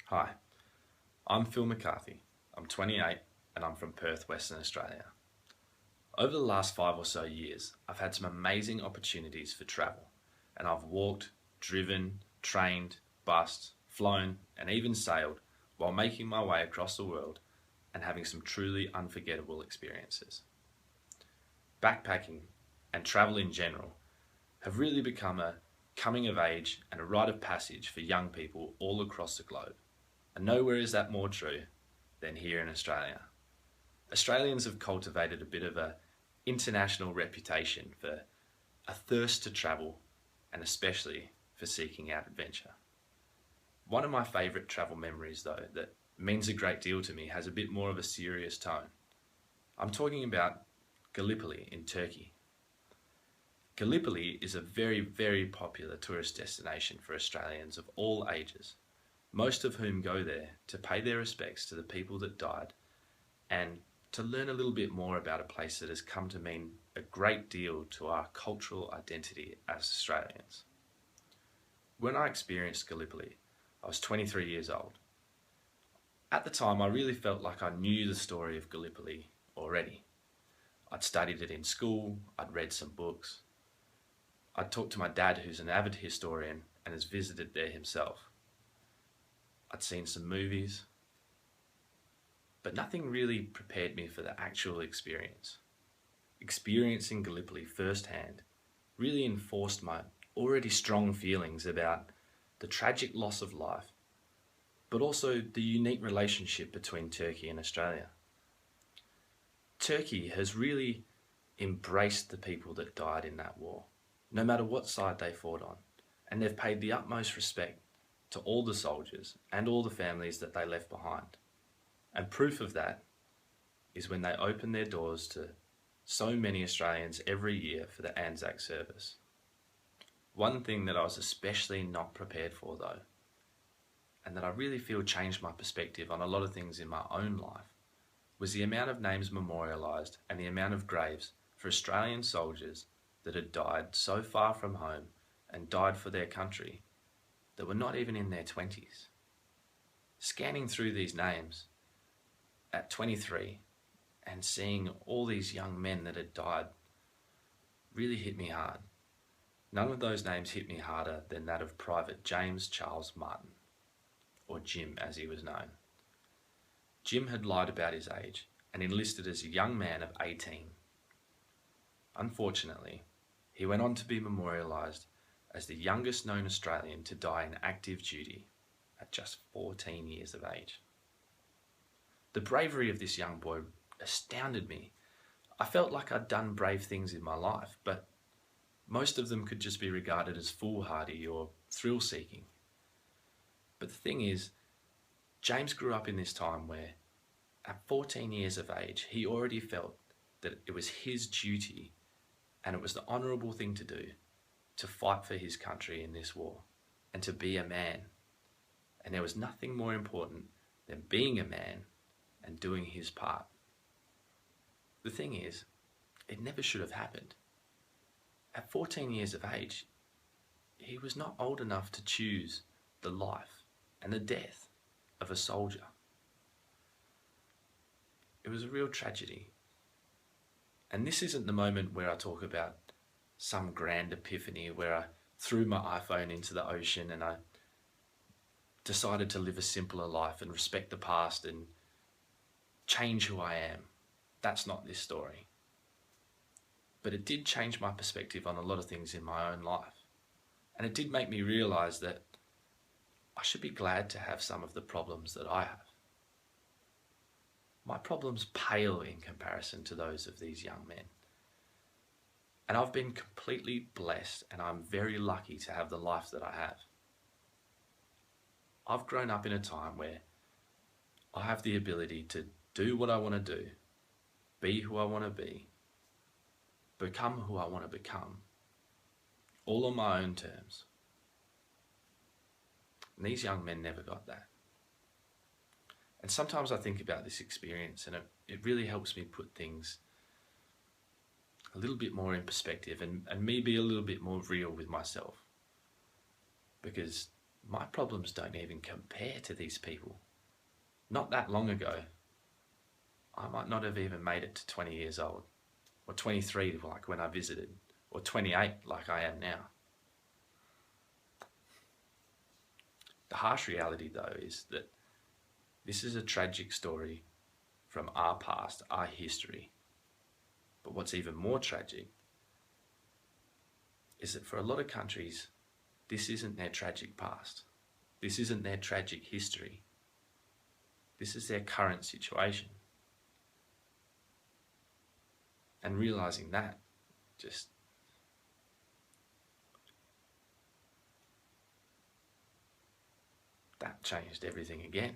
Hi, I'm Phil McCarthy. I'm 28 and I'm from Perth, Western Australia. Over the last 5 or so years, I've had some amazing opportunities for travel, and I've walked, driven, trained, bussed, flown, and even sailed while making my way across the world and having some truly unforgettable experiences. Backpacking and travel in general have really become a coming of age and a rite of passage for young people all across the globe. And nowhere is that more true than here in Australia. Australians have cultivated a bit of a international reputation for a thirst to travel and especially for seeking out adventure. One of my favourite travel memories though that means a great deal to me has a bit more of a serious tone. I'm talking about Gallipoli in Turkey. Gallipoli is a very popular tourist destination for Australians of all ages, most of whom go there to pay their respects to the people that died and to learn a little bit more about a place that has come to mean a great deal to our cultural identity as Australians. When I experienced Gallipoli, I was 23 years old. At the time, I really felt like I knew the story of Gallipoli already. I'd studied it in school, I'd read some books, I'd talked to my dad, who's an avid historian and has visited there himself. I'd seen some movies, but nothing really prepared me for the actual experience. Experiencing Gallipoli firsthand really enforced my already strong feelings about the tragic loss of life, but also the unique relationship between Turkey and Australia. Turkey has really embraced the people that died in that war, no matter what side they fought on, and they've paid the utmost respect to all the soldiers and all the families that they left behind. And proof of that is when they open their doors to so many Australians every year for the Anzac service. One thing that I was especially not prepared for though, and that I really feel changed my perspective on a lot of things in my own life, was the amount of names memorialised and the amount of graves for Australian soldiers that had died so far from home and died for their country that were not even in their 20s. Scanning through these names at 23 and seeing all these young men that had died really hit me hard. None of those names hit me harder than that of Private James Charles Martin, or Jim as he was known. Jim had lied about his age and enlisted as a young man of 18. Unfortunately, he went on to be memorialised as the youngest known Australian to die in active duty at just 14 years of age. The bravery of this young boy astounded me. I felt like I'd done brave things in my life, but most of them could just be regarded as foolhardy or thrill-seeking. But the thing is, James grew up in this time where, at 14 years of age, he already felt that it was his duty and it was the honourable thing to do to fight for his country in this war and to be a man. And there was nothing more important than being a man and doing his part. The thing is, it never should have happened. At 14 years of age, he was not old enough to choose the life and the death of a soldier. It was a real tragedy. And this isn't the moment where I talk about some grand epiphany where I threw my iPhone into the ocean and I decided to live a simpler life and respect the past and change who I am. That's not this story. But it did change my perspective on a lot of things in my own life. And it did make me realise that I should be glad to have some of the problems that I have. My problems pale in comparison to those of these young men. And I've been completely blessed and I'm very lucky to have the life that I have. I've grown up in a time where I have the ability to do what I want to do, be who I want to be, become who I want to become, all on my own terms. And these young men never got that. And sometimes I think about this experience and it really helps me put things a little bit more in perspective and me be a little bit more real with myself. Because my problems don't even compare to these people. Not that long ago, I might not have even made it to 20 years old, or 23 like when I visited, or 28 like I am now. The harsh reality, though, is that this is a tragic story from our past, our history. But what's even more tragic is that for a lot of countries, this isn't their tragic past. This isn't their tragic history. This is their current situation. And realizing that that changed everything again.